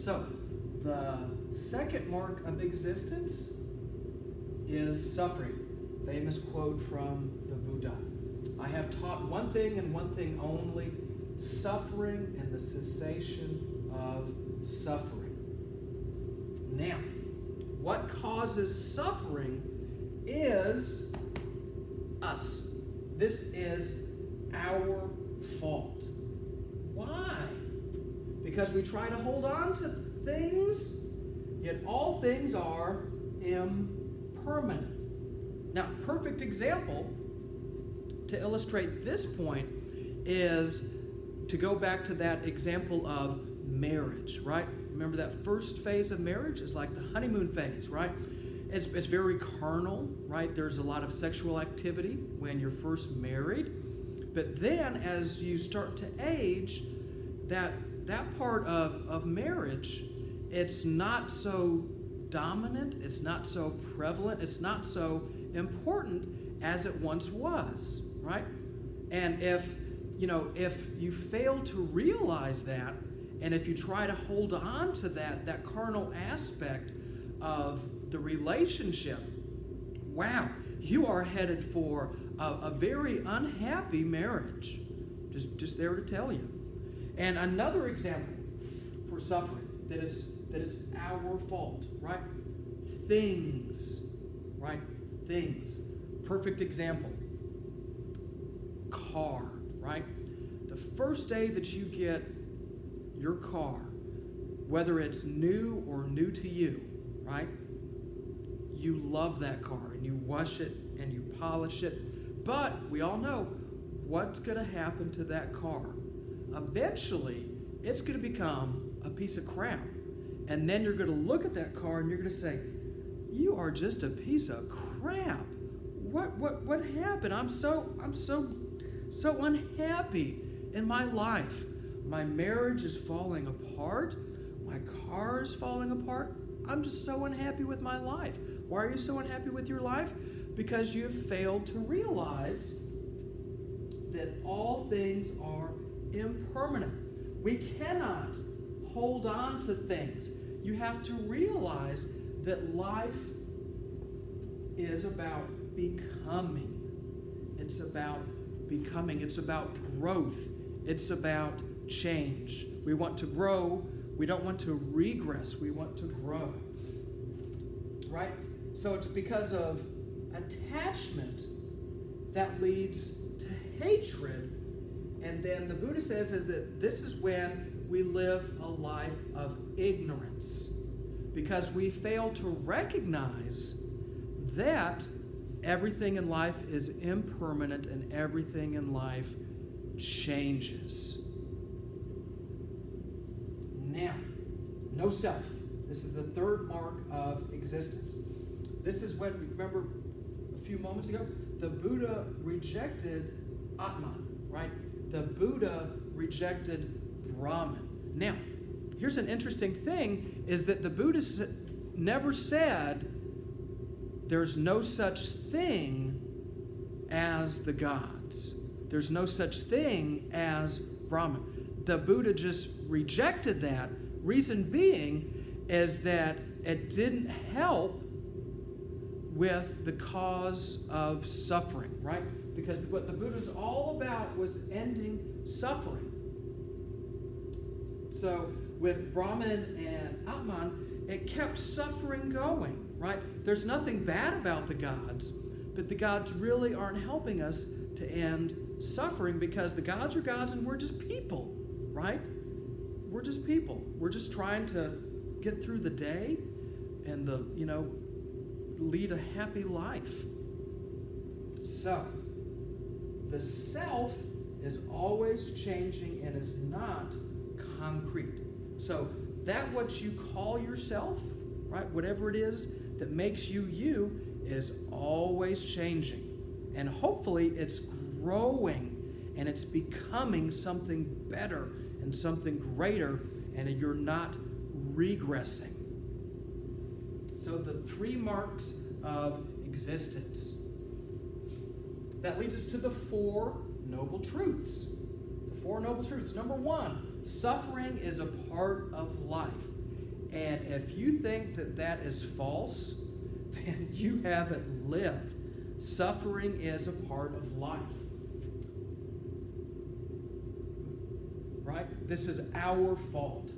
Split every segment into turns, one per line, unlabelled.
So, the second mark of existence is suffering. Famous quote from the Buddha. I have taught one thing and one thing only, suffering and the cessation of suffering. Now, what causes suffering is us. This is our fault. Why? Because we try to hold on to things, yet all things are impermanent. Now, perfect example to illustrate this point is to go back to that example of marriage, right? Remember that first phase of marriage is like the honeymoon phase, right? It's very carnal, right? There's a lot of sexual activity when you're first married. But then as you start to age, that part of marriage, it's not so dominant, it's not so prevalent, it's not so important as it once was, right? And if you fail to realize that, and if you try to hold on to that carnal aspect of the relationship, wow, you are headed for a very unhappy marriage. Just there to tell you. And another example for suffering, that it's our fault, right? Things, right? Things. Perfect example. Car, right? The first day that you get your car, whether it's new or new to you, right? You love that car and you wash it and you polish it. But we all know what's going to happen to that car. Eventually, it's going to become a piece of crap. And then you're going to look at that car and you're going to say, you are just a piece of crap. What happened? I'm so unhappy in my life. My marriage is falling apart. My car is falling apart. I'm just so unhappy with my life. Why are you so unhappy with your life? Because you've failed to realize that all things are impermanent. We cannot hold on to things. You have to realize that life is about becoming. It's about becoming. It's about growth. It's about change. We want to grow. We don't want to regress. We want to grow. Right? So it's because of attachment that leads to hatred. And then the Buddha says is that this is when we live a life of ignorance. Because we fail to recognize that everything in life is impermanent and everything in life changes. Now, no self. This is the third mark of existence. This is when, remember a few moments ago, the Buddha rejected Atman, right? The Buddha rejected Brahman. Now, here's an interesting thing, is that the Buddha never said there's no such thing as the gods. There's no such thing as Brahman. The Buddha just rejected that. Reason being is that it didn't help with the cause of suffering, right? Because what the Buddha's all about was ending suffering. So with Brahman and Atman, it kept suffering going, right? There's nothing bad about the gods, but the gods really aren't helping us to end suffering, because the gods are gods and we're just people, right? We're just people. We're just trying to get through the day and lead a happy life. So, the self is always changing and is not concrete. So, that what you call yourself, right, whatever it is that makes you you, is always changing. And hopefully it's growing and it's becoming something better and something greater, and you're not regressing. So the three marks of existence. That leads us to the Four Noble Truths. The Four Noble Truths. Number one, suffering is a part of life. And if you think that that is false, then you haven't lived. Suffering is a part of life. Right? This is our fault.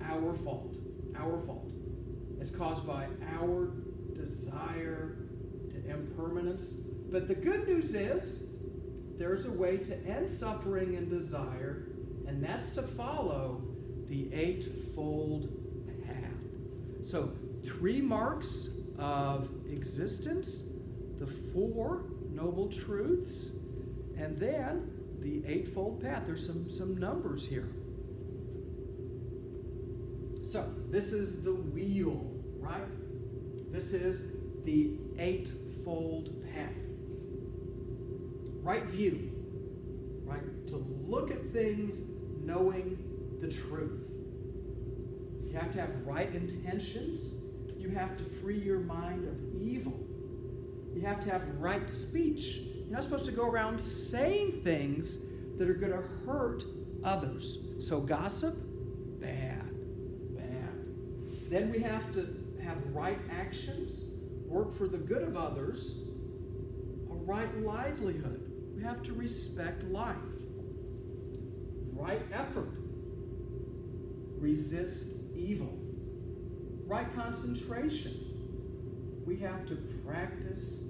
Our fault. Our fault. It's caused by our desire to impermanence. But the good news is there's a way to end suffering and desire, and that's to follow the Eightfold Path. So 3 marks of existence, the 4 noble truths, and then the Eightfold Path. There's some numbers here. So this is the wheel, right? This is the Eightfold Path. Right view, right? To look at things knowing the truth. You have to have right intentions. You have to free your mind of evil. You have to have right speech. You're not supposed to go around saying things that are going to hurt others. So gossip, bad. Then we have to have right actions, work for the good of others, a right livelihood. We have to respect life. Right effort. Resist evil. Right concentration. We have to practice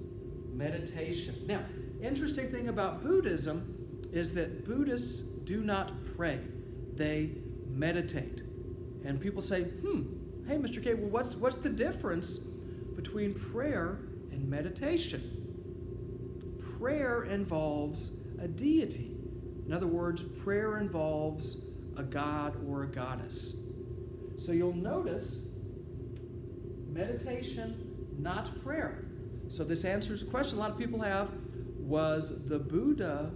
meditation. Now, interesting thing about Buddhism is that Buddhists do not pray. They meditate. And people say, hey, Mr. K, well, what's the difference between prayer and meditation? Prayer involves a deity. In other words, prayer involves a god or a goddess. So you'll notice meditation, not prayer. So this answers a question a lot of people have. Was the Buddha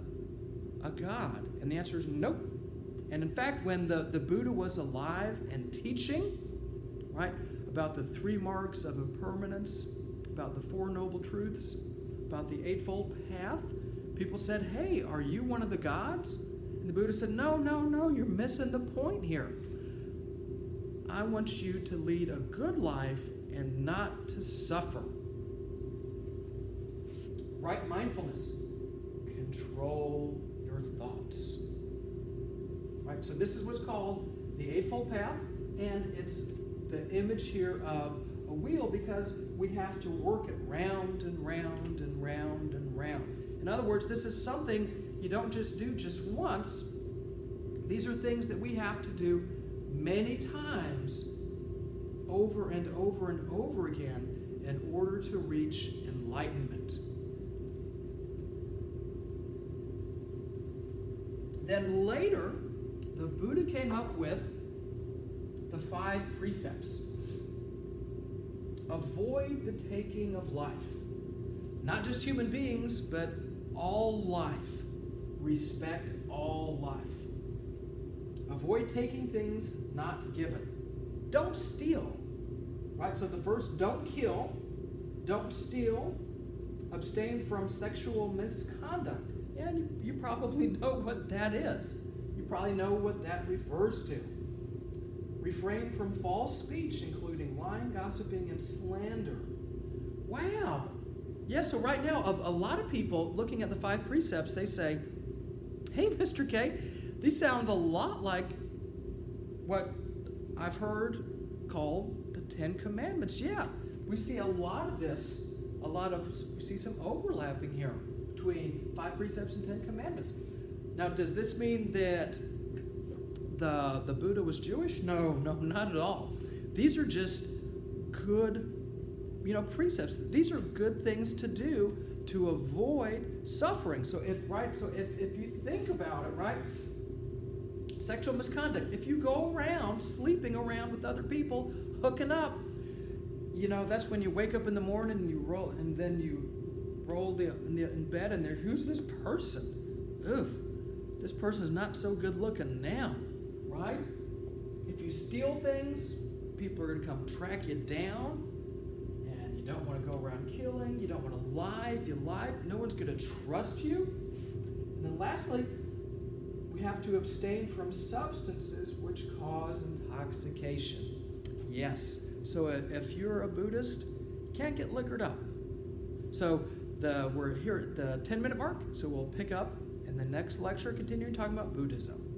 a god? And the answer is nope. And in fact, when the Buddha was alive and teaching, right, about the 3 marks of impermanence, about the 4 noble truths, about the Eightfold Path, people said, hey, are you one of the gods? And the Buddha said, no, you're missing the point here. I want you to lead a good life and not to suffer. Right mindfulness. Control your thoughts. Right, so this is what's called the Eightfold Path, and it's the image here of a wheel because we have to work it round and round and round and round. In other words, this is something you don't just do just once. These are things that we have to do many times over and over and over again in order to reach enlightenment. Then later, the Buddha came up with the 5 precepts. Avoid the taking of life. Not just human beings, but all life. Respect all life. Avoid taking things not given. Don't steal. Right? So the first, don't kill. Don't steal. Abstain from sexual misconduct. Yeah, you probably know what that is. You probably know what that refers to. Refrain from false speech, including lying, gossiping, and slander. Wow. Yeah, so right now, a lot of people looking at the 5 precepts, they say, hey, Mr. K, these sound a lot like what I've heard called the 10 Commandments. Yeah, we see a lot of this, we see some overlapping here between 5 precepts and 10 Commandments. Now, does this mean that the Buddha was Jewish? No, not at all. These are just good, precepts. These are good things to do to avoid suffering. So if you think about it, right? Sexual misconduct. If you go around sleeping around with other people, hooking up, that's when you wake up in the morning and you roll in bed and who's this person? Oof, this person is not so good looking now, right? If you steal things, people are going to come track you down, and you don't want to go around killing, you don't want to lie. If you lie, no one's going to trust you. And then lastly, we have to abstain from substances which cause intoxication. Yes. So if you're a Buddhist, you can't get liquored up. So we're here at the 10-minute mark, so we'll pick up in the next lecture, continuing talking about Buddhism.